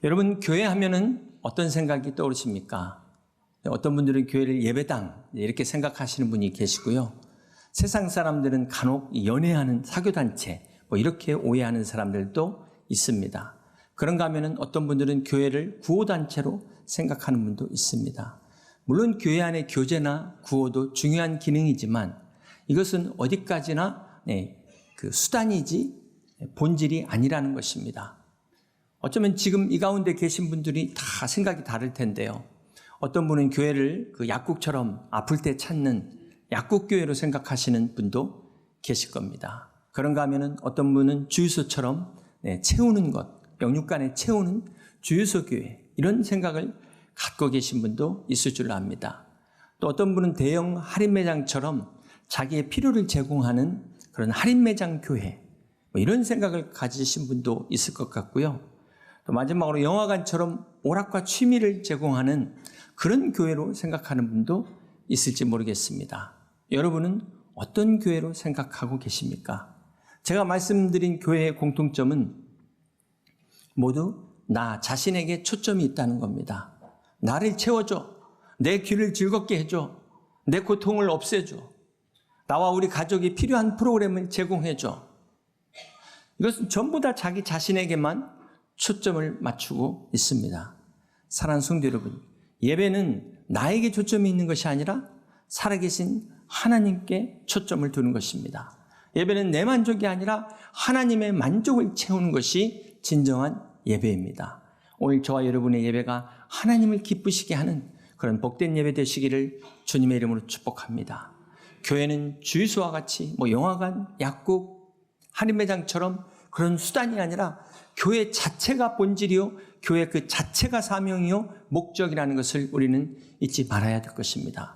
여러분, 교회 하면은 어떤 생각이 떠오르십니까? 어떤 분들은 교회를 예배당 이렇게 생각하시는 분이 계시고요. 세상 사람들은 간혹 연애하는 사교단체 이렇게 오해하는 사람들도 있습니다. 그런가 하면은 어떤 분들은 교회를 구호단체로 생각하는 분도 있습니다. 물론 교회 안의 교제나 구호도 중요한 기능이지만 이것은 어디까지나 그 수단이지 본질이 아니라는 것입니다. 어쩌면 지금 이 가운데 계신 분들이 다 생각이 다를 텐데요. 어떤 분은 교회를 그 약국처럼 아플 때 찾는 약국교회로 생각하시는 분도 계실 겁니다. 그런가 하면은 어떤 분은 주유소처럼 채우는 것, 영육간에 채우는 주유소 교회, 이런 생각을 갖고 계신 분도 있을 줄 압니다. 또 어떤 분은 대형 할인 매장처럼 자기의 필요를 제공하는 그런 할인 매장 교회, 이런 생각을 가지신 분도 있을 것 같고요. 또 마지막으로 영화관처럼 오락과 취미를 제공하는 그런 교회로 생각하는 분도 있을지 모르겠습니다. 여러분은 어떤 교회로 생각하고 계십니까? 제가 말씀드린 교회의 공통점은 모두 나 자신에게 초점이 있다는 겁니다. 나를 채워줘. 내 귀를 즐겁게 해줘. 내 고통을 없애줘. 나와 우리 가족이 필요한 프로그램을 제공해줘. 이것은 전부 다 자기 자신에게만 초점을 맞추고 있습니다. 사랑하는 성도 여러분, 예배는 나에게 초점이 있는 것이 아니라 살아계신 하나님께 초점을 두는 것입니다. 예배는 내 만족이 아니라 하나님의 만족을 채우는 것이 진정한 예배입니다. 오늘 저와 여러분의 예배가 하나님을 기쁘시게 하는 그런 복된 예배 되시기를 주님의 이름으로 축복합니다. 교회는 주유소와 같이 영화관, 약국, 할인 매장처럼 그런 수단이 아니라 교회 자체가 본질이요, 교회 그 자체가 사명이요, 목적이라는 것을 우리는 잊지 말아야 될 것입니다.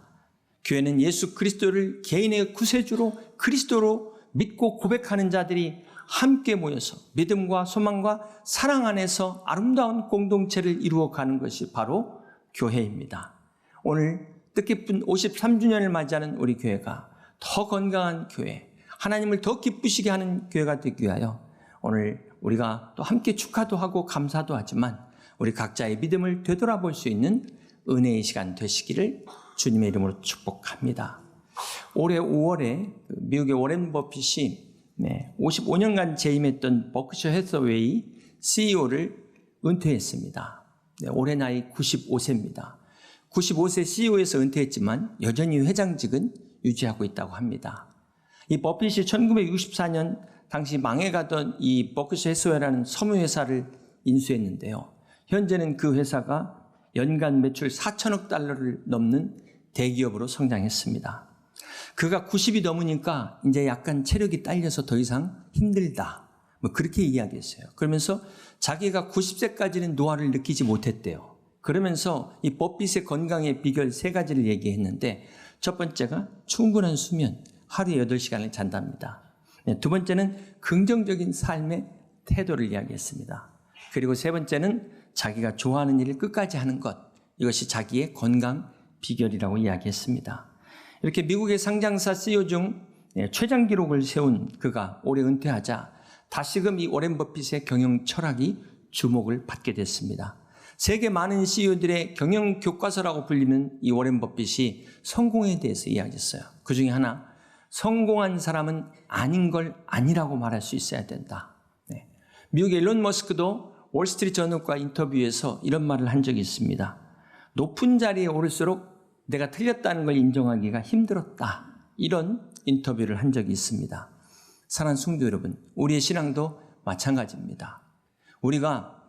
교회는 예수 그리스도를 개인의 구세주로 그리스도로 믿고 고백하는 자들이 함께 모여서 믿음과 소망과 사랑 안에서 아름다운 공동체를 이루어가는 것이 바로 교회입니다. 오늘 뜻깊은 53주년을 맞이하는 우리 교회가 더 건강한 교회, 하나님을 더 기쁘시게 하는 교회가 되기 위하여 오늘 우리가 또 함께 축하도 하고 감사도 하지만 우리 각자의 믿음을 되돌아볼 수 있는 은혜의 시간 되시기를 주님의 이름으로 축복합니다. 올해 5월에 미국의 워렌 버핏이 55년간 재임했던 버크셔 해서웨이 CEO를 은퇴했습니다. 올해 나이 95세입니다. 95세 CEO에서 은퇴했지만 여전히 회장직은 유지하고 있다고 합니다. 이 버핏이 1964년 당시 망해가던 이 버크셔 해서웨이라는 섬유회사를 인수했는데요. 현재는 그 회사가 연간 매출 4천억 달러를 넘는 대기업으로 성장했습니다. 그가 90이 넘으니까 이제 약간 체력이 딸려서 더 이상 힘들다. 그렇게 이야기했어요. 그러면서 자기가 90세까지는 노화를 느끼지 못했대요. 그러면서 이 버핏의 건강의 비결 3가지를 얘기했는데 첫 번째가 충분한 수면, 하루에 8시간을 잔답니다. 두 번째는 긍정적인 삶의 태도를 이야기했습니다. 그리고 세 번째는 자기가 좋아하는 일을 끝까지 하는 것, 이것이 자기의 건강 비결이라고 이야기했습니다. 이렇게 미국의 상장사 CEO 중 최장 기록을 세운 그가 올해 은퇴하자 다시금 이 워렌 버핏의 경영 철학이 주목을 받게 됐습니다. 세계 많은 CEO들의 경영 교과서라고 불리는 이 워렌 버핏이 성공에 대해서 이야기했어요. 그 중에 하나, 성공한 사람은 아닌 걸 아니라고 말할 수 있어야 된다. 미국의 일론 머스크도 월스트리트 저널과 인터뷰에서 이런 말을 한 적이 있습니다. 높은 자리에 오를수록 내가 틀렸다는 걸 인정하기가 힘들었다. 이런 인터뷰를 한 적이 있습니다. 사랑하는 성도 여러분, 우리의 신앙도 마찬가지입니다. 우리가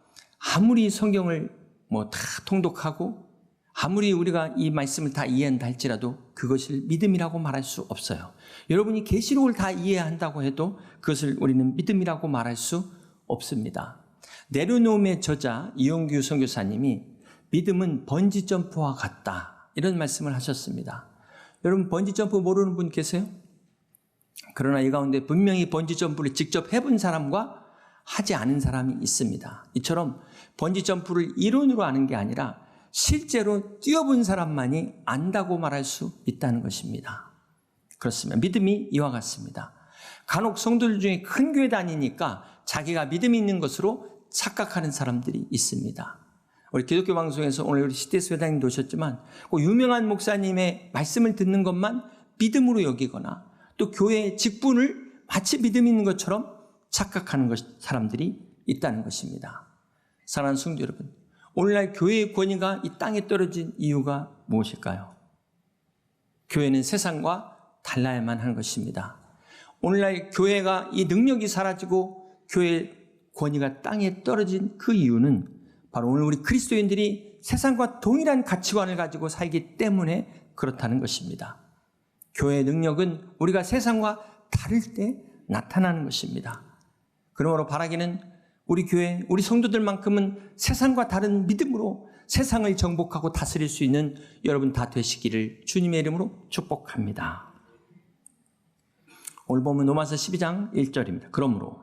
아무리 성경을 다 통독하고 아무리 우리가 이 말씀을 다 이해한다 할지라도 그것을 믿음이라고 말할 수 없어요. 여러분이 계시록을 다 이해한다고 해도 그것을 우리는 믿음이라고 말할 수 없습니다. 내려놓음의 저자 이용규 선교사님이 믿음은 번지점프와 같다, 이런 말씀을 하셨습니다. 여러분, 번지점프 모르는 분 계세요? 그러나 이 가운데 분명히 번지점프를 직접 해본 사람과 하지 않은 사람이 있습니다. 이처럼 번지점프를 이론으로 아는 게 아니라 실제로 뛰어본 사람만이 안다고 말할 수 있다는 것입니다. 그렇습니다. 믿음이 이와 같습니다. 간혹 성도들 중에 큰 교회 다니니까 자기가 믿음이 있는 것으로 착각하는 사람들이 있습니다. 우리 기독교 방송에서 오늘 우리 시대스 회장님도 오셨지만 그 유명한 목사님의 말씀을 듣는 것만 믿음으로 여기거나 또 교회의 직분을 마치 믿음 있는 것처럼 착각하는 사람들이 있다는 것입니다. 사랑하는 성도 여러분, 오늘날 교회의 권위가 이 땅에 떨어진 이유가 무엇일까요? 교회는 세상과 달라야만 하는 것입니다. 오늘날 교회가 이 능력이 사라지고 교회의 권위가 땅에 떨어진 그 이유는 바로 오늘 우리 그리스도인들이 세상과 동일한 가치관을 가지고 살기 때문에 그렇다는 것입니다. 교회의 능력은 우리가 세상과 다를 때 나타나는 것입니다. 그러므로 바라기는 우리 교회, 우리 성도들만큼은 세상과 다른 믿음으로 세상을 정복하고 다스릴 수 있는 여러분 다 되시기를 주님의 이름으로 축복합니다. 오늘 보면 로마서 12장 1절입니다. 그러므로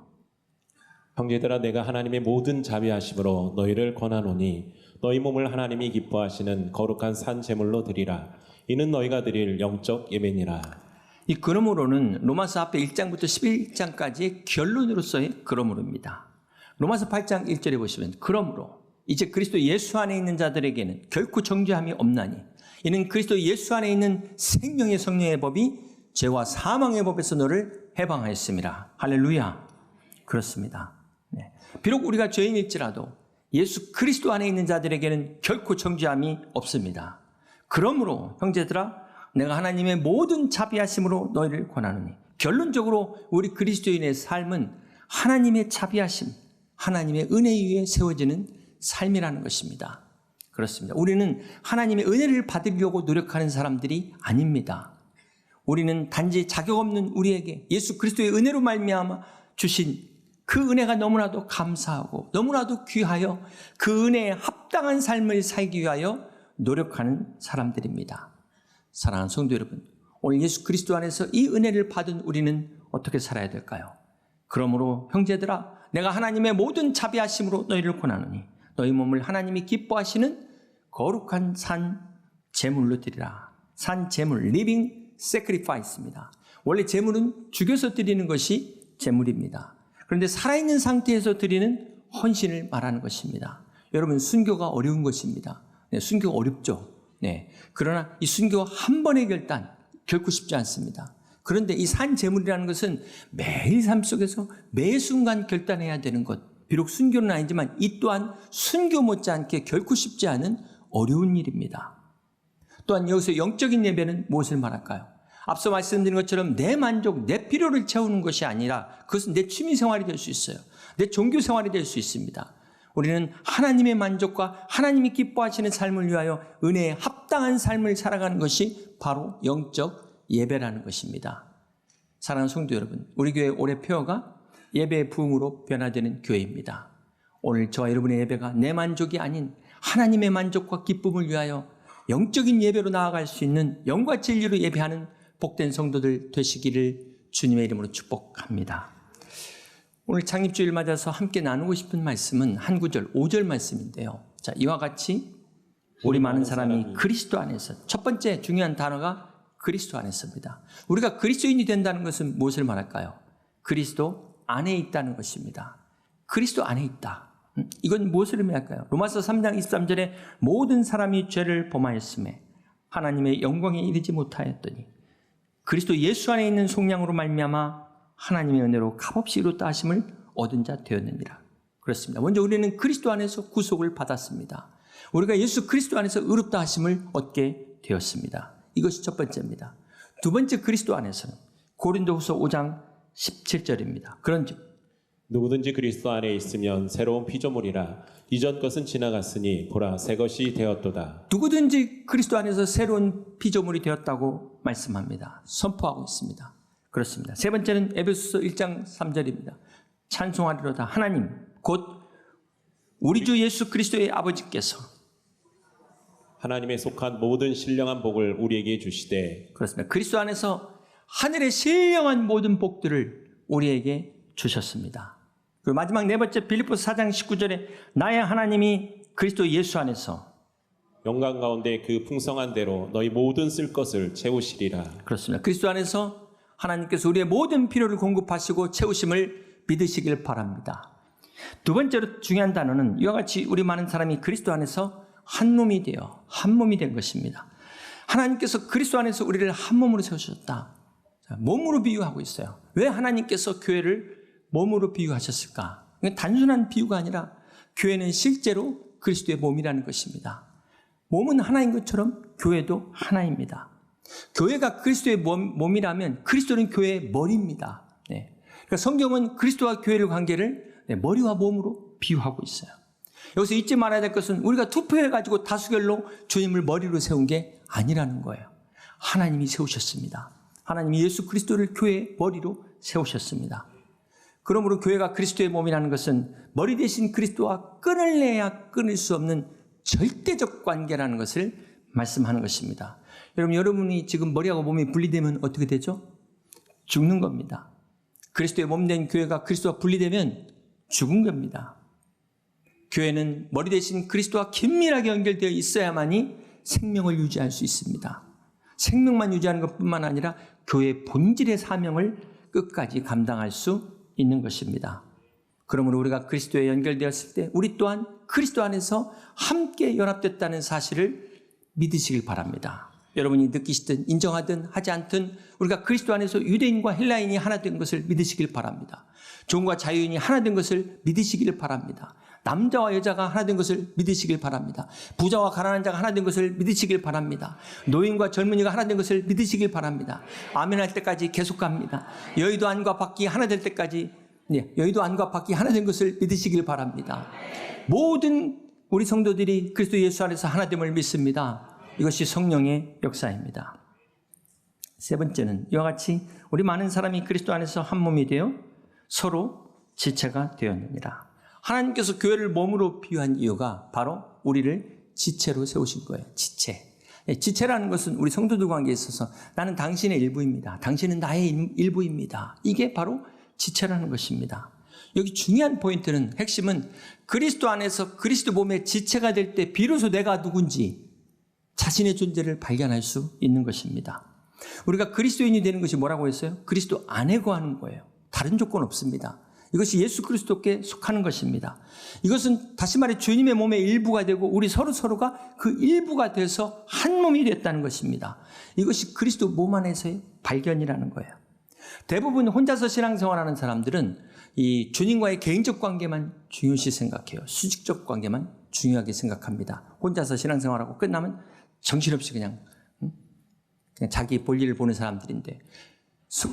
형제들아 내가 하나님의 모든 자비하심으로 너희를 권하노니 너희 몸을 하나님이 기뻐하시는 거룩한 산 제물로 드리라. 이는 너희가 드릴 영적 예배니라. 이 그러므로는 로마서 앞에 1장부터 11장까지의 결론으로서의 그러므로입니다. 로마서 8장 1절에 보시면 그러므로 이제 그리스도 예수 안에 있는 자들에게는 결코 정죄함이 없나니 이는 그리스도 예수 안에 있는 생명의 성령의 법이 죄와 사망의 법에서 너를 해방하였습니다. 할렐루야. 그렇습니다. 네. 비록 우리가 죄인일지라도 예수 그리스도 안에 있는 자들에게는 결코 정죄함이 없습니다. 그러므로 형제들아 내가 하나님의 모든 자비하심으로 너희를 권하노니 결론적으로 우리 그리스도인의 삶은 하나님의 자비하심, 하나님의 은혜 위에 세워지는 삶이라는 것입니다. 그렇습니다. 우리는 하나님의 은혜를 받으려고 노력하는 사람들이 아닙니다. 우리는 단지 자격 없는 우리에게 예수 그리스도의 은혜로 말미암아 주신 그 은혜가 너무나도 감사하고 너무나도 귀하여 그 은혜에 합당한 삶을 살기 위하여 노력하는 사람들입니다. 사랑하는 성도 여러분, 오늘 예수 그리스도 안에서 이 은혜를 받은 우리는 어떻게 살아야 될까요? 그러므로 형제들아 내가 하나님의 모든 자비하심으로 너희를 권하노니 너희 몸을 하나님이 기뻐하시는 거룩한 산 제물로 드리라. 산 제물, living sacrifice입니다. 원래 제물은 죽여서 드리는 것이 제물입니다. 그런데 살아있는 상태에서 드리는 헌신을 말하는 것입니다. 여러분 순교가 어려운 것입니다. 네, 순교가 어렵죠. 네. 그러나 이 순교 한 번의 결단 결코 쉽지 않습니다. 그런데 이 산 제물이라는 것은 매일 삶 속에서 매 순간 결단해야 되는 것. 비록 순교는 아니지만 이 또한 순교 못지않게 결코 쉽지 않은 어려운 일입니다. 또한 여기서 영적인 예배는 무엇을 말할까요? 앞서 말씀드린 것처럼 내 만족, 내 필요를 채우는 것이 아니라 그것은 내 취미 생활이 될 수 있어요. 내 종교 생활이 될 수 있습니다. 우리는 하나님의 만족과 하나님이 기뻐하시는 삶을 위하여 은혜에 합당한 삶을 살아가는 것이 바로 영적 예배라는 것입니다. 사랑하는 성도 여러분, 우리 교회 올해 표어가 예배의 부흥으로 변화되는 교회입니다. 오늘 저와 여러분의 예배가 내 만족이 아닌 하나님의 만족과 기쁨을 위하여 영적인 예배로 나아갈 수 있는 영과 진리로 예배하는 복된 성도들 되시기를 주님의 이름으로 축복합니다. 오늘 창립주일 맞아서 함께 나누고 싶은 말씀은 한 구절 5절 말씀인데요. 자, 이와 같이 우리 많은 사람이 그리스도 안에서 첫 번째 중요한 단어가 그리스도 안에서입니다. 우리가 그리스도인이 된다는 것은 무엇을 말할까요? 그리스도 안에 있다는 것입니다. 그리스도 안에 있다. 이건 무엇을 의미할까요? 로마서 3장 23절에 모든 사람이 죄를 범하였음에 하나님의 영광에 이르지 못하였더니 그리스도 예수 안에 있는 속량으로 말미암아 하나님의 은혜로 값없이 이루었다 하심을 얻은 자 되었느니라. 그렇습니다. 먼저 우리는 그리스도 안에서 구속을 받았습니다. 우리가 예수 그리스도 안에서 의롭다 하심을 얻게 되었습니다. 이것이 첫 번째입니다. 두 번째 그리스도 안에서는 고린도후서 5장 17절입니다. 그런즉 누구든지 그리스도 안에 있으면 새로운 피조물이라 이전 것은 지나갔으니 보라 새 것이 되었도다. 누구든지 그리스도 안에서 새로운 피조물이 되었다고 말씀합니다. 선포하고 있습니다. 그렇습니다. 세 번째는 에베소서 1장 3절입니다. 찬송하리로다 하나님 곧 우리 주 예수 그리스도의 아버지께서 하나님에 속한 모든 신령한 복을 우리에게 주시되. 그렇습니다. 그리스도 안에서 하늘의 신령한 모든 복들을 우리에게 주셨습니다. 그리고 마지막 네 번째 빌립보서 4장 19절에 나의 하나님이 그리스도 예수 안에서 영광 가운데 그 풍성한 대로 너희 모든 쓸 것을 채우시리라. 그렇습니다. 그리스도 안에서 하나님께서 우리의 모든 필요를 공급하시고 채우심을 믿으시길 바랍니다. 두 번째로 중요한 단어는 이와 같이 우리 많은 사람이 그리스도 안에서 한 몸이 되어 한 몸이 된 것입니다. 하나님께서 그리스도 안에서 우리를 한 몸으로 세우셨다. 몸으로 비유하고 있어요. 왜 하나님께서 교회를 몸으로 비유하셨을까? 이건 단순한 비유가 아니라 교회는 실제로 그리스도의 몸이라는 것입니다. 몸은 하나인 것처럼 교회도 하나입니다. 교회가 그리스도의 몸이라면 그리스도는 교회의 머리입니다. 네. 그러니까 성경은 그리스도와 교회의 관계를 머리와 몸으로 비유하고 있어요. 여기서 잊지 말아야 될 것은 우리가 투표해가지고 다수결로 주님을 머리로 세운 게 아니라는 거예요. 하나님이 세우셨습니다. 하나님이 예수 그리스도를 교회의 머리로 세우셨습니다. 그러므로 교회가 그리스도의 몸이라는 것은 머리 대신 그리스도와 끊을래야 끊을 수 없는 절대적 관계라는 것을 말씀하는 것입니다. 여러분이 지금 머리하고 몸이 분리되면 어떻게 되죠? 죽는 겁니다. 그리스도의 몸된 교회가 그리스도와 분리되면 죽은 겁니다. 교회는 머리 대신 그리스도와 긴밀하게 연결되어 있어야만이 생명을 유지할 수 있습니다. 생명만 유지하는 것뿐만 아니라 교회의 본질의 사명을 끝까지 감당할 수 있는 것입니다. 그러므로 우리가 그리스도에 연결되었을 때 우리 또한 그리스도 안에서 함께 연합됐다는 사실을 믿으시길 바랍니다. 여러분이 느끼시든 인정하든 하지 않든 우리가 그리스도 안에서 유대인과 헬라인이 하나 된 것을 믿으시길 바랍니다. 종과 자유인이 하나 된 것을 믿으시길 바랍니다. 남자와 여자가 하나 된 것을 믿으시길 바랍니다. 부자와 가난한 자가 하나 된 것을 믿으시길 바랍니다. 노인과 젊은이가 하나 된 것을 믿으시길 바랍니다. 아멘할 때까지 계속 갑니다. 여의도 안과 밖이 하나 될 때까지 여의도 안과 밖이 하나 된 것을 믿으시길 바랍니다. 모든 우리 성도들이 그리스도 예수 안에서 하나됨을 믿습니다. 이것이 성령의 역사입니다. 세 번째는 이와 같이 우리 많은 사람이 그리스도 안에서 한 몸이 되어 서로 지체가 되었느니라. 하나님께서 교회를 몸으로 비유한 이유가 바로 우리를 지체로 세우신 거예요. 지체. 지체라는 것은 우리 성도들 관계에 있어서 나는 당신의 일부입니다. 당신은 나의 일부입니다. 이게 바로 지체라는 것입니다. 여기 중요한 포인트는 핵심은 그리스도 안에서 그리스도 몸의 지체가 될 때 비로소 내가 누군지 자신의 존재를 발견할 수 있는 것입니다. 우리가 그리스도인이 되는 것이 뭐라고 했어요? 그리스도 안에 거하는 거예요. 다른 조건 없습니다. 이것이 예수 그리스도께 속하는 것입니다. 이것은 다시 말해 주님의 몸의 일부가 되고 우리 서로가 그 일부가 돼서 한 몸이 됐다는 것입니다. 이것이 그리스도 몸 안에서의 발견이라는 거예요. 대부분 혼자서 신앙생활하는 사람들은 이 주님과의 개인적 관계만 중요시 생각해요. 수직적 관계만 중요하게 생각합니다. 혼자서 신앙생활하고 끝나면 정신없이 그냥 자기 볼일을 보는 사람들인데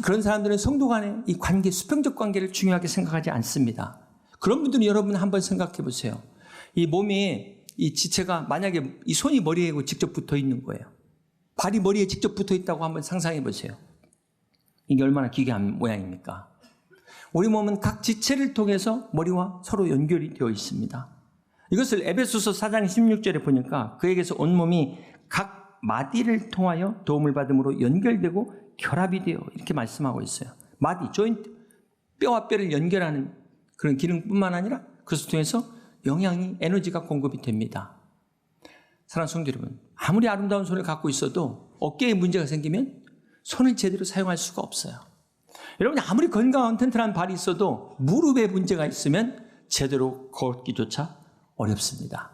그런 사람들은 성도 간의 이 관계, 수평적 관계를 중요하게 생각하지 않습니다. 그런 분들은 여러분 한번 생각해 보세요. 이 몸에 이 지체가 만약에 이 손이 머리에 직접 붙어 있는 거예요. 발이 머리에 직접 붙어 있다고 한번 상상해 보세요. 이게 얼마나 기괴한 모양입니까? 우리 몸은 각 지체를 통해서 머리와 서로 연결이 되어 있습니다. 이것을 에베소서 4장 16절에 보니까 그에게서 온몸이 각 마디를 통하여 도움을 받음으로 연결되고 결합이 되어 이렇게 말씀하고 있어요. 마디, 조인트, 뼈와 뼈를 연결하는 그런 기능뿐만 아니라 그것을 통해서 영양이, 에너지가 공급이 됩니다. 사랑하는 성도 여러분, 아무리 아름다운 손을 갖고 있어도 어깨에 문제가 생기면 손을 제대로 사용할 수가 없어요. 여러분이 아무리 건강한 튼튼한 발이 있어도 무릎에 문제가 있으면 제대로 걷기조차 어렵습니다.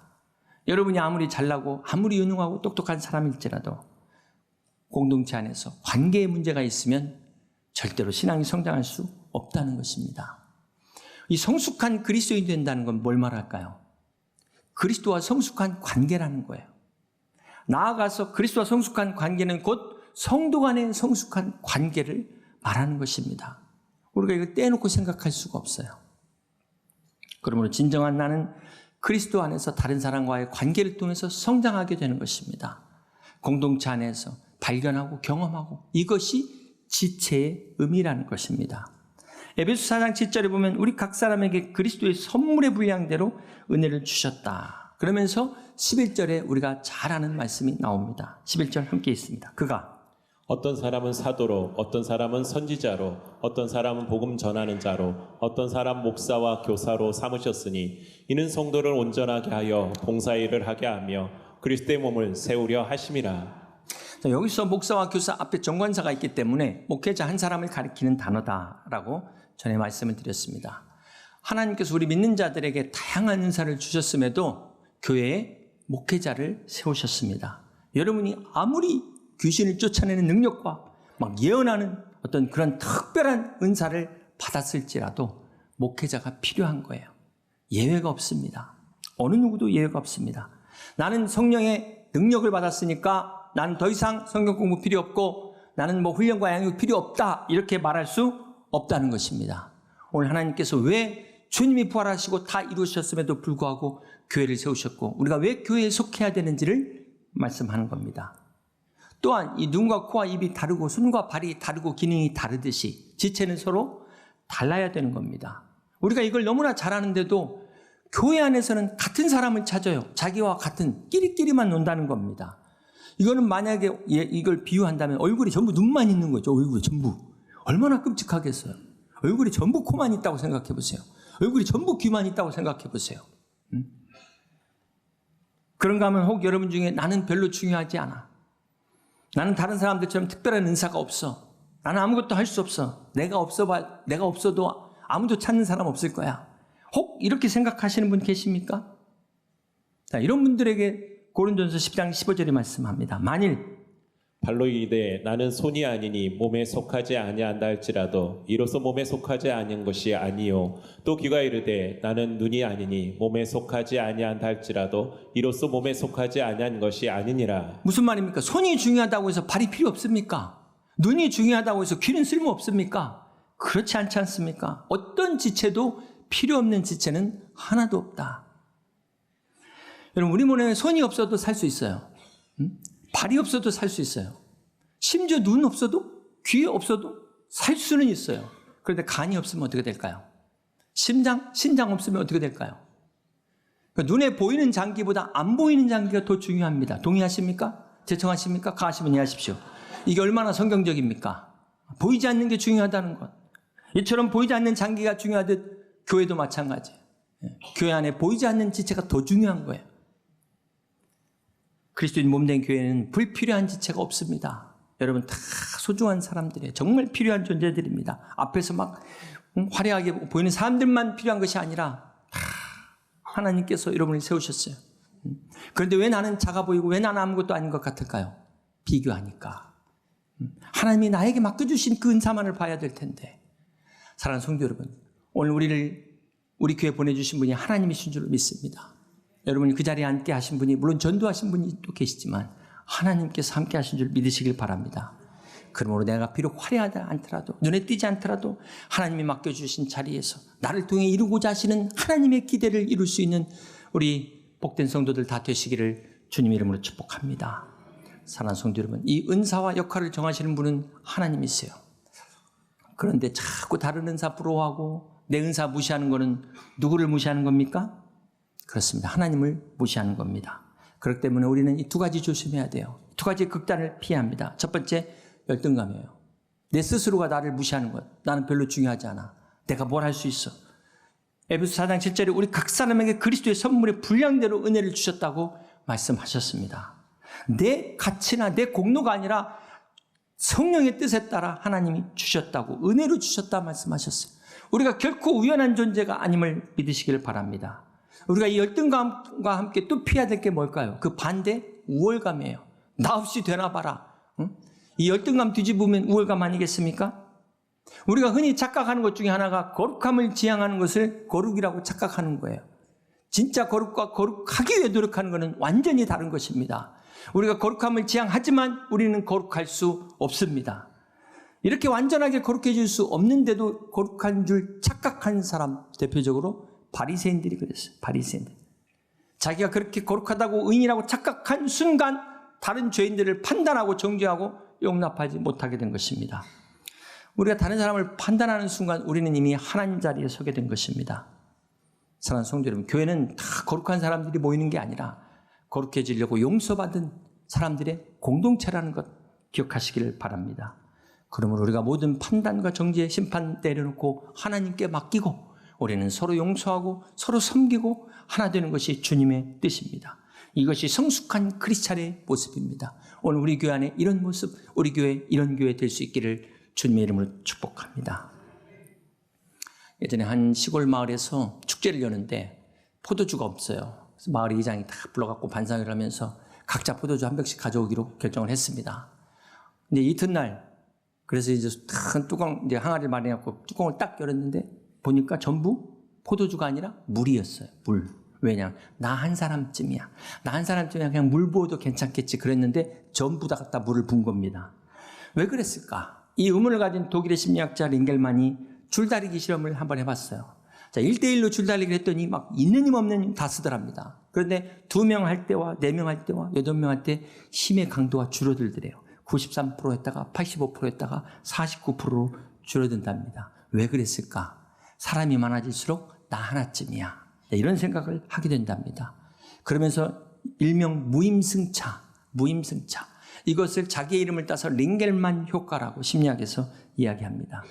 여러분이 아무리 잘나고 아무리 유능하고 똑똑한 사람일지라도 공동체 안에서 관계에 문제가 있으면 절대로 신앙이 성장할 수 없다는 것입니다. 이 성숙한 그리스도인이 된다는 건 뭘 말할까요? 그리스도와 성숙한 관계라는 거예요. 나아가서 그리스도와 성숙한 관계는 곧 성도 간의 성숙한 관계를 말하는 것입니다. 우리가 이거 떼놓고 생각할 수가 없어요. 그러므로 진정한 나는 그리스도 안에서 다른 사람과의 관계를 통해서 성장하게 되는 것입니다. 공동체 안에서 발견하고 경험하고 이것이 지체의 의미라는 것입니다. 에베소 4장 7절에 보면 우리 각 사람에게 그리스도의 선물의 분량대로 은혜를 주셨다. 그러면서 11절에 우리가 잘 아는 말씀이 나옵니다. 11절 함께 있습니다. 그가 어떤 사람은 사도로, 어떤 사람은 선지자로, 어떤 사람은 복음 전하는 자로, 어떤 사람 목사와 교사로 삼으셨으니 이는 성도를 온전하게 하여 봉사일을 하게 하며 그리스도의 몸을 세우려 하심이라. 여기서 목사와 교사 앞에 정관사가 있기 때문에 목회자 한 사람을 가리키는 단어다라고 전에 말씀을 드렸습니다. 하나님께서 우리 믿는 자들에게 다양한 은사를 주셨음에도 교회에 목회자를 세우셨습니다. 여러분이 아무리 귀신을 쫓아내는 능력과 막 예언하는 어떤 그런 특별한 은사를 받았을지라도 목회자가 필요한 거예요. 예외가 없습니다. 어느 누구도 예외가 없습니다. 나는 성령의 능력을 받았으니까 나는 더 이상 성경 공부 필요 없고 나는 뭐 훈련과 양육 필요 없다 이렇게 말할 수 없다는 것입니다. 오늘 하나님께서 왜 주님이 부활하시고 다 이루셨음에도 불구하고 교회를 세우셨고 우리가 왜 교회에 속해야 되는지를 말씀하는 겁니다. 또한 이 눈과 코와 입이 다르고 손과 발이 다르고 기능이 다르듯이 지체는 서로 달라야 되는 겁니다. 우리가 이걸 너무나 잘하는데도 교회 안에서는 같은 사람을 찾아요. 자기와 같은 끼리끼리만 논다는 겁니다. 이거는 만약에 이걸 비유한다면 얼굴이 전부 눈만 있는 거죠. 얼굴이 전부. 얼마나 끔찍하겠어요. 얼굴이 전부 코만 있다고 생각해 보세요. 얼굴이 전부 귀만 있다고 생각해 보세요. 그런가 하면 혹 여러분 중에 나는 별로 중요하지 않아. 나는 다른 사람들처럼 특별한 은사가 없어. 나는 아무것도 할 수 없어. 내가 없어도 아무도 찾는 사람 없을 거야. 혹 이렇게 생각하시는 분 계십니까? 자, 이런 분들에게 고린도전서 10장 15절이 말씀합니다. 만일 발로 이르되 나는 손이 아니니 몸에 속하지 아니한다 할지라도 이로써 몸에 속하지 아니한 것이 아니요 또 귀가 이르되 나는 눈이 아니니 몸에 속하지 아니한다 할지라도 이로써 몸에 속하지 아니한 것이 아니니라. 무슨 말입니까? 손이 중요하다고 해서 발이 필요 없습니까? 눈이 중요하다고 해서 귀는 쓸모 없습니까? 그렇지 않지 않습니까? 어떤 지체도 필요 없는 지체는 하나도 없다. 여러분 우리 몸에 손이 없어도 살 수 있어요. 발이 없어도 살 수 있어요. 심지어 눈 없어도 귀 없어도 살 수는 있어요. 그런데 간이 없으면 어떻게 될까요? 신장 없으면 어떻게 될까요? 그러니까 눈에 보이는 장기보다 안 보이는 장기가 더 중요합니다. 동의하십니까? 제청하십니까? 가하시면 이해하십시오. 이게 얼마나 성경적입니까? 보이지 않는 게 중요하다는 것. 이처럼 보이지 않는 장기가 중요하듯 교회도 마찬가지예요. 교회 안에 보이지 않는 지체가 더 중요한 거예요. 그리스도인 몸된 교회는 불필요한 지체가 없습니다. 여러분 다 소중한 사람들이에요. 정말 필요한 존재들입니다. 앞에서 막 화려하게 보이는 사람들만 필요한 것이 아니라 하나님께서 여러분을 세우셨어요. 그런데 왜 나는 작아 보이고 왜 나는 아무것도 아닌 것 같을까요? 비교하니까. 하나님이 나에게 맡겨주신 그 은사만을 봐야 될 텐데. 사랑하는 성도 여러분, 오늘 우리 교회 보내주신 분이 하나님이신 줄로 믿습니다. 여러분이 그 자리에 앉게 하신 분이 물론 전도하신 분이 또 계시지만 하나님께서 함께 하신 줄 믿으시길 바랍니다. 그러므로 내가 비록 화려하지 않더라도 눈에 띄지 않더라도 하나님이 맡겨주신 자리에서 나를 통해 이루고자 하시는 하나님의 기대를 이룰 수 있는 우리 복된 성도들 다 되시기를 주님 이름으로 축복합니다. 사랑하는 성도 여러분, 이 은사와 역할을 정하시는 분은 하나님이세요. 그런데 자꾸 다른 은사 부러워하고 내 은사 무시하는 것은 누구를 무시하는 겁니까? 그렇습니다. 하나님을 무시하는 겁니다. 그렇기 때문에 우리는 이 두 가지 조심해야 돼요. 두 가지 극단을 피해야 합니다. 첫 번째, 열등감이에요. 내 스스로가 나를 무시하는 것. 나는 별로 중요하지 않아. 내가 뭘 할 수 있어. 에베소 4장 7절에 우리 각 사람에게 그리스도의 선물의 분량대로 은혜를 주셨다고 말씀하셨습니다. 내 가치나 내 공로가 아니라 성령의 뜻에 따라 하나님이 주셨다고 은혜로 주셨다 말씀하셨어요. 우리가 결코 우연한 존재가 아님을 믿으시길 바랍니다. 우리가 이 열등감과 함께 또 피해야 될 게 뭘까요? 그 반대 우월감이에요. 나 없이 되나 봐라. 응? 이 열등감 뒤집으면 우월감 아니겠습니까? 우리가 흔히 착각하는 것 중에 하나가 거룩함을 지향하는 것을 거룩이라고 착각하는 거예요. 진짜 거룩과 거룩하기 위해 노력하는 것은 완전히 다른 것입니다. 우리가 거룩함을 지향하지만 우리는 거룩할 수 없습니다. 이렇게 완전하게 거룩해질 수 없는데도 거룩한 줄 착각한 사람, 대표적으로 바리새인들이 그랬어요. 바리새인들. 자기가 그렇게 거룩하다고 의인이라고 착각한 순간 다른 죄인들을 판단하고 정죄하고 용납하지 못하게 된 것입니다. 우리가 다른 사람을 판단하는 순간 우리는 이미 하나님 자리에 서게 된 것입니다. 사랑하는 성도 여러분, 교회는 다 거룩한 사람들이 모이는 게 아니라 거룩해지려고 용서받은 사람들의 공동체라는 것 기억하시기를 바랍니다. 그러므로 우리가 모든 판단과 정죄, 심판 내려놓고 하나님께 맡기고 우리는 서로 용서하고 서로 섬기고 하나 되는 것이 주님의 뜻입니다. 이것이 성숙한 크리스찬의 모습입니다. 오늘 우리 교회 안에 이런 모습, 우리 교회 이런 교회 될 수 있기를 주님의 이름으로 축복합니다. 예전에 한 시골 마을에서 축제를 여는데 포도주가 없어요. 그래서 마을 이장이 다 불러갖고 반상회를 하면서 각자 포도주 한 병씩 가져오기로 결정을 했습니다. 근데 이튿날 그래서 이제 큰 뚜껑, 이제 항아리를 마련해갖고 뚜껑을 딱 열었는데 보니까 전부 포도주가 아니라 물이었어요. 물. 왜냐? 나 한 사람쯤이야. 나 한 사람쯤이야. 그냥 물 부어도 괜찮겠지. 그랬는데 전부 다 갖다 물을 부은 겁니다. 왜 그랬을까? 이 의문을 가진 독일의 심리학자 링겔만이 줄다리기 실험을 한번 해봤어요. 자, 1대1로 줄다리기를 했더니 막 있는 힘 없는 힘 다 쓰더랍니다. 그런데 2명 할 때와 4명 할 때와 8명 할 때 힘의 강도가 줄어들더래요. 93% 했다가 85% 했다가 49%로 줄어든답니다. 왜 그랬을까? 사람이 많아질수록 나 하나쯤이야. 이런 생각을 하게 된답니다. 그러면서 일명 무임승차. 이것을 자기의 이름을 따서 링겔만 효과라고 심리학에서 이야기합니다.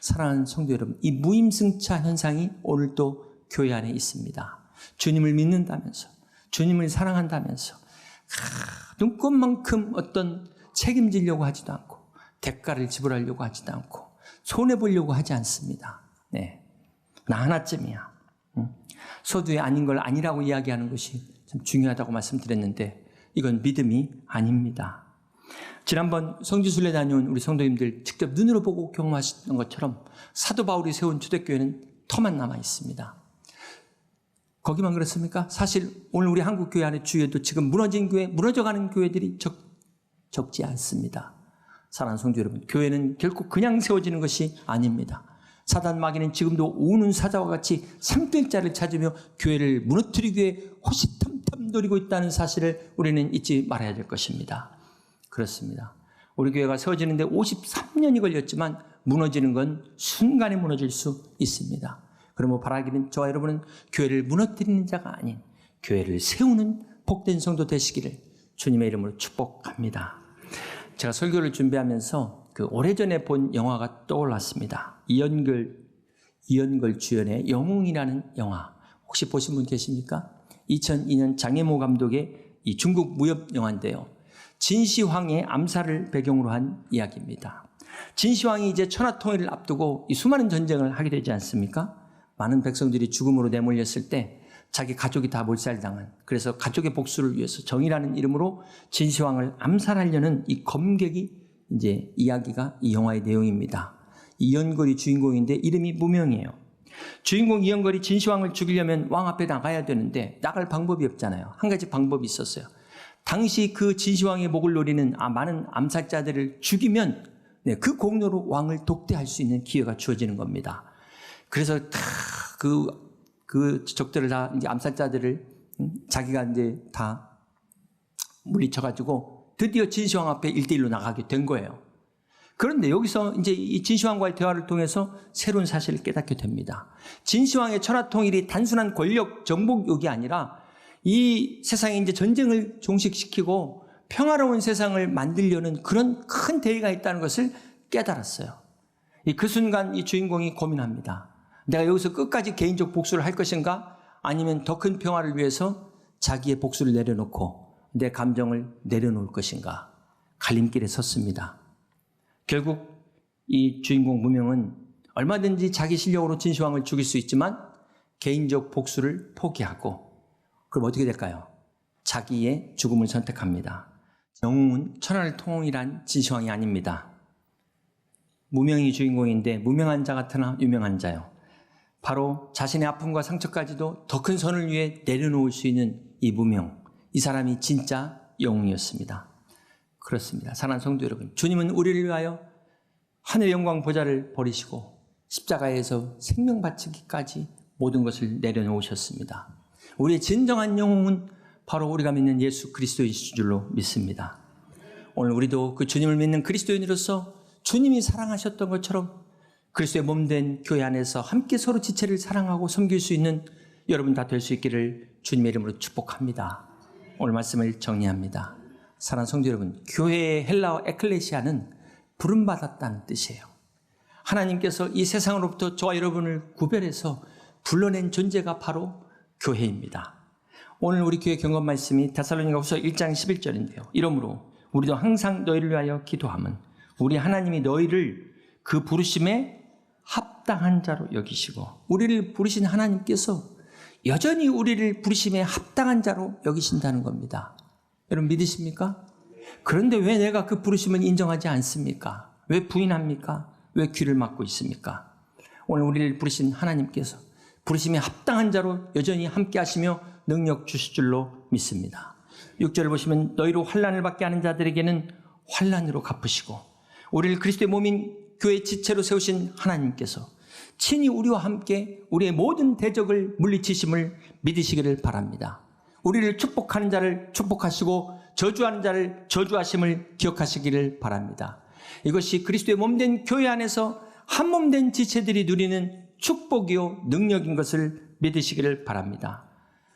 사랑하는 성도 여러분, 이 무임승차 현상이 오늘도 교회 안에 있습니다. 주님을 믿는다면서, 주님을 사랑한다면서 눈꽃만큼 어떤 책임지려고 하지도 않고 대가를 지불하려고 하지도 않고 손해보려고 하지 않습니다. 네, 나 하나쯤이야. 소두에 아닌 걸 아니라고 이야기하는 것이 참 중요하다고 말씀드렸는데 이건 믿음이 아닙니다. 지난번 성지순례 다녀온 우리 성도님들 직접 눈으로 보고 경험하셨던 것처럼 사도 바울이 세운 초대교회는 터만 남아 있습니다. 거기만 그렇습니까? 사실 오늘 우리 한국 교회 안에 주위에도 지금 무너진 교회, 무너져가는 교회들이 적지 않습니다. 사랑하는 성도 여러분, 교회는 결코 그냥 세워지는 것이 아닙니다. 사단 마귀는 지금도 우는 사자와 같이 산길자를 찾으며 교회를 무너뜨리기 위해 호시탐탐 노리고 있다는 사실을 우리는 잊지 말아야 될 것입니다. 그렇습니다. 우리 교회가 세워지는데 53년이 걸렸지만 무너지는 건 순간에 무너질 수 있습니다. 그러므로 바라기는 저와 여러분은 교회를 무너뜨리는 자가 아닌 교회를 세우는 복된 성도 되시기를 주님의 이름으로 축복합니다. 제가 설교를 준비하면서 그 오래전에 본 영화가 떠올랐습니다. 이연걸 주연의 영웅이라는 영화. 혹시 보신 분 계십니까? 2002년 장혜모 감독의 이 중국 무협 영화인데요. 진시황의 암살을 배경으로 한 이야기입니다. 진시황이 이제 천하통일을 앞두고 이 수많은 전쟁을 하게 되지 않습니까? 많은 백성들이 죽음으로 내몰렸을 때 자기 가족이 다 몰살당한, 그래서 가족의 복수를 위해서 정의라는 이름으로 진시황을 암살하려는 이 검객이 이제 이야기가 이 영화의 내용입니다. 이연걸이 주인공인데 이름이 무명이에요. 주인공 이연걸이 진시황을 죽이려면 왕 앞에 나가야 되는데 나갈 방법이 없잖아요. 한 가지 방법이 있었어요. 당시 그 진시황의 목을 노리는 많은 암살자들을 죽이면 그 공로로 왕을 독대할 수 있는 기회가 주어지는 겁니다. 그래서 그 적들을 다 이제 암살자들을 자기가 이제 다 물리쳐가지고 드디어 진시황 앞에 1대1로 나가게 된 거예요. 그런데 여기서 이제 이 진시황과의 대화를 통해서 새로운 사실을 깨닫게 됩니다. 진시황의 천하통일이 단순한 권력 정복욕이 아니라 이 세상에 이제 전쟁을 종식시키고 평화로운 세상을 만들려는 그런 큰 대의가 있다는 것을 깨달았어요. 그 순간 이 주인공이 고민합니다. 내가 여기서 끝까지 개인적 복수를 할 것인가? 아니면 더 큰 평화를 위해서 자기의 복수를 내려놓고 내 감정을 내려놓을 것인가? 갈림길에 섰습니다. 결국 이 주인공 무명은 얼마든지 자기 실력으로 진시황을 죽일 수 있지만 개인적 복수를 포기하고, 그럼 어떻게 될까요? 자기의 죽음을 선택합니다. 영웅은 천하를 통일한 진시황이 아닙니다. 무명이 주인공인데 무명한 자 같으나 유명한 자요. 바로 자신의 아픔과 상처까지도 더 큰 선을 위해 내려놓을 수 있는 이 무명, 이 사람이 진짜 영웅이었습니다. 그렇습니다. 사랑하는 성도 여러분, 주님은 우리를 위하여 하늘의 영광 보좌를 버리시고 십자가에서 생명 바치기까지 모든 것을 내려놓으셨습니다. 우리의 진정한 영웅은 바로 우리가 믿는 예수 그리스도이신 줄로 믿습니다. 오늘 우리도 그 주님을 믿는 그리스도인으로서 주님이 사랑하셨던 것처럼 그리스도의 몸된 교회 안에서 함께 서로 지체를 사랑하고 섬길 수 있는 여러분 다 될 수 있기를 주님의 이름으로 축복합니다. 오늘 말씀을 정리합니다. 사랑하는 성도 여러분, 교회의 헬라어 에클레시아는 부름받았다는 뜻이에요. 하나님께서 이 세상으로부터 저와 여러분을 구별해서 불러낸 존재가 바로 교회입니다. 오늘 우리 교회 경건 말씀이 데살로니가후서 1장 11절인데요. 이러므로 우리도 항상 너희를 위하여 기도함은 우리 하나님이 너희를 그 부르심에 합당한 자로 여기시고 우리를 부르신 하나님께서 여전히 우리를 부르심에 합당한 자로 여기신다는 겁니다. 여러분 믿으십니까? 그런데 왜 내가 그 부르심을 인정하지 않습니까? 왜 부인합니까? 왜 귀를 막고 있습니까? 오늘 우리를 부르신 하나님께서 부르심에 합당한 자로 여전히 함께 하시며 능력 주실 줄로 믿습니다. 6절 보시면 너희로 환난을 받게 하는 자들에게는 환난으로 갚으시고 우리를 그리스도의 몸인 교회 지체로 세우신 하나님께서 친히 우리와 함께 우리의 모든 대적을 물리치심을 믿으시기를 바랍니다. 우리를 축복하는 자를 축복하시고 저주하는 자를 저주하심을 기억하시기를 바랍니다. 이것이 그리스도의 몸된 교회 안에서 한 몸된 지체들이 누리는 축복이요 능력인 것을 믿으시기를 바랍니다.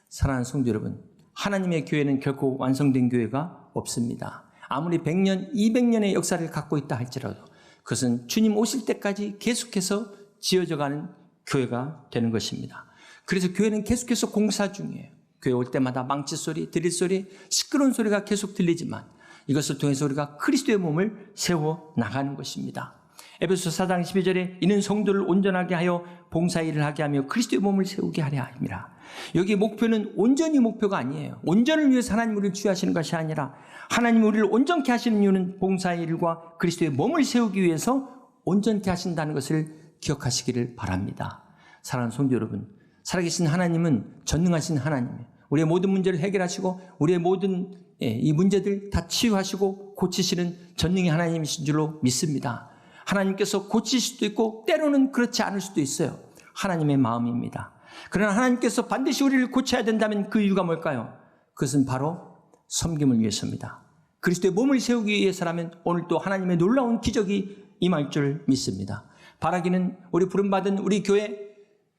사랑하는 성도 여러분, 하나님의 교회는 결코 완성된 교회가 없습니다. 아무리 100년, 200년의 역사를 갖고 있다 할지라도 그것은 주님 오실 때까지 계속해서 지어져가는 교회가 되는 것입니다. 그래서 교회는 계속해서 공사 중이에요. 교회 올 때마다 망치 소리, 드릴 소리, 시끄러운 소리가 계속 들리지만 이것을 통해서 우리가 그리스도의 몸을 세워 나가는 것입니다. 에베소 4장 12절에 이는 성도를 온전하게 하여 봉사일을 하게 하며 그리스도의 몸을 세우게 하려 함이라. 여기 목표는 온전히 목표가 아니에요. 온전을 위해서 하나님 우리를 취하시는 것이 아니라 하나님 우리를 온전케 하시는 이유는 봉사일과 그리스도의 몸을 세우기 위해서 온전케 하신다는 것을 기억하시기를 바랍니다. 사랑하는 성도 여러분, 살아계신 하나님은 전능하신 하나님이에요. 우리의 모든 문제를 해결하시고 우리의 모든 이 문제들 다 치유하시고 고치시는 전능의 하나님이신 줄로 믿습니다. 하나님께서 고치실 수도 있고 때로는 그렇지 않을 수도 있어요. 하나님의 마음입니다. 그러나 하나님께서 반드시 우리를 고쳐야 된다면 그 이유가 뭘까요? 그것은 바로 섬김을 위해서입니다. 그리스도의 몸을 세우기 위해서라면 오늘 또 하나님의 놀라운 기적이 임할 줄 믿습니다. 바라기는 우리 부름받은 우리 교회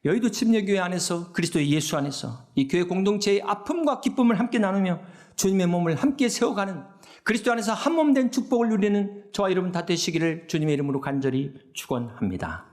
여의도 침례교회 안에서 그리스도의 예수 안에서 이 교회 공동체의 아픔과 기쁨을 함께 나누며 주님의 몸을 함께 세워가는 그리스도 안에서 한 몸 된 축복을 누리는 저와 여러분 다 되시기를 주님의 이름으로 간절히 축원합니다.